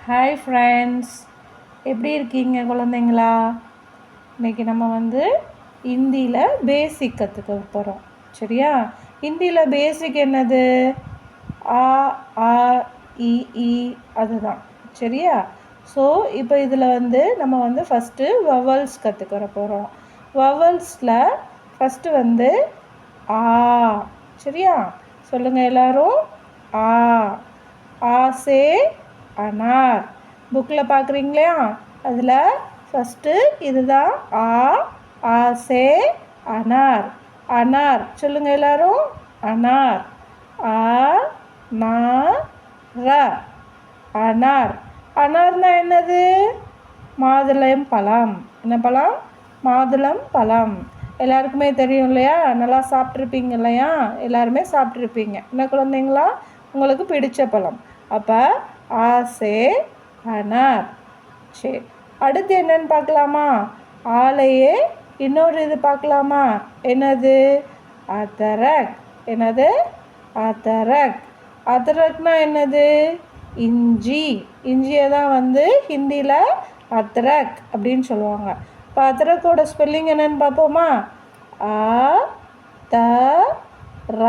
Hi friends, எப்படி இருக்கீங்க குழந்தைங்களா? இன்றைக்கி நம்ம ஹிந்தியில் பேசிக் கற்றுக்க போகிறோம். சரியா? ஹிந்தியில் பேசிக் என்னது? ஆ ஆ இ ஈ அதுதான். சரியா? ஸோ இப்போ இதில் நம்ம ஃபஸ்ட்டு வவல்ஸ் கற்றுக்கிற போகிறோம். வவல்ஸில் ஃபஸ்ட்டு ஆ. சரியா? சொல்லுங்கள் எல்லோரும். ஆ. ஆசே அனார். புக்கில் பார்க்குறீங்களா? அதில் ஃபஸ்ட்டு இதுதான் ஆ. ஆசே அனார். அனார் சொல்லுங்கள் எல்லோரும். அனார். ஆ நா ர. அனார். அனார்னா என்னது? மாதுளம் பழம். என்ன பழம்? மாதுளம் பழம். எல்லாருக்குமே தெரியும் இல்லையா? நல்லா சாப்பிட்ருப்பீங்க இல்லையா? எல்லாருமே சாப்பிட்ருப்பீங்க. என்ன குழந்தைங்களா? உங்களுக்கு பிடிச்ச பழம். அப்போ ஆசே அனார். சரி, அடுத்து என்னன்னு பார்க்கலாமா? ஆலையே இன்னொரு இது பார்க்கலாமா? என்னது? அதரக். என்னது? அதரக். அதரக்னா என்னது? இஞ்சி. இஞ்சியை தான் ஹிந்தியில் அதரக் அப்படின்னு சொல்லுவாங்க. இப்போ அதரக்கோட ஸ்பெல்லிங் என்னன்னு பார்ப்போமா? அ த ர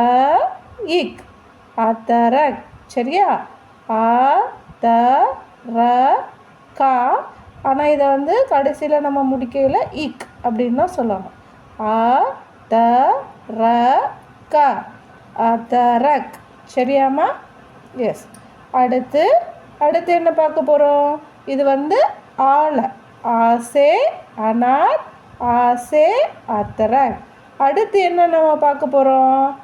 இக். அதரக். சரியா? ஆ த ர கா. ஆனால் இதை கடைசியில் நம்ம முடிக்கையில் இக் அப்படின்னு தான் சொல்லணும். ஆ த ர க. அதரக். சரியாம்மா? எஸ். அடுத்து என்ன பார்க்க போகிறோம்? இது ஆலை. ஆசே அனார். ஆசே அதரக். அடுத்து என்ன நம்ம பார்க்க போகிறோம்?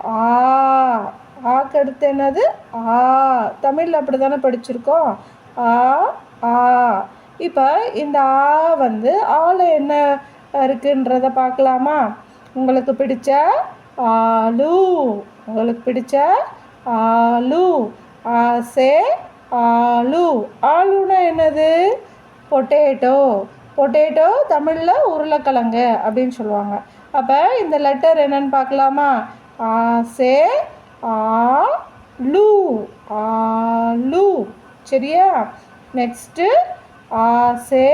ஆ. ஆக்கு அடுத்து என்னது? ஆ. தமிழில் அப்படி தானே படிச்சிருக்கோம். ஆ ஆ. இப்போ இந்த ஆ ஆல என்ன இருக்குன்றத பார்க்கலாமா? உங்களுக்கு பிடிச்ச ஆலு. உங்களுக்கு பிடிச்ச ஆலு. ஆசே ஆலு. ஆலுன்னா என்னது? பொட்டேட்டோ. பொட்டேட்டோ தமிழில் உருளைக்கிழங்கு அப்படின்னு சொல்லுவாங்க. அப்போ இந்த லெட்டர் என்னன்னு பார்க்கலாமா? ஆசே ஆலு. ஆலு. சரியா? நெக்ஸ்ட்டு ஆசே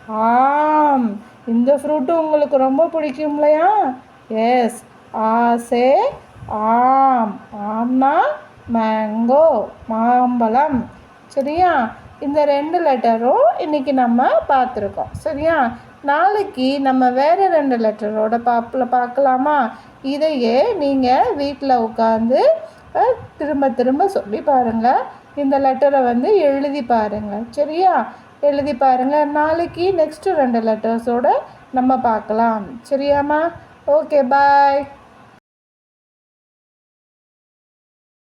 ஆம். இந்த ஃப்ரூட்டும் உங்களுக்கு ரொம்ப பிடிக்கும் இல்லையா? எஸ். ஆசே ஆம். ஆம்னா மேங்கோ, மாம்பழம். சரியா? இந்த 2 லெட்டரும் இன்றைக்கி நம்ம பார்த்துருக்கோம். சரியா? நாளைக்கு நம்ம வேறு 2 லெட்டரோட பார்க்கலாமா? இதையே நீங்கள் வீட்டில் உட்காந்து திரும்ப திரும்ப சொல்லி பாருங்கள். இந்த லெட்டரை எழுதி பாருங்கள். சரியா? எழுதி பாருங்கள். நாளைக்கு நெக்ஸ்ட்டு 2 லெட்டர்ஸோடு நம்ம பார்க்கலாம். சரியாம்மா? ஓகே, பாய்.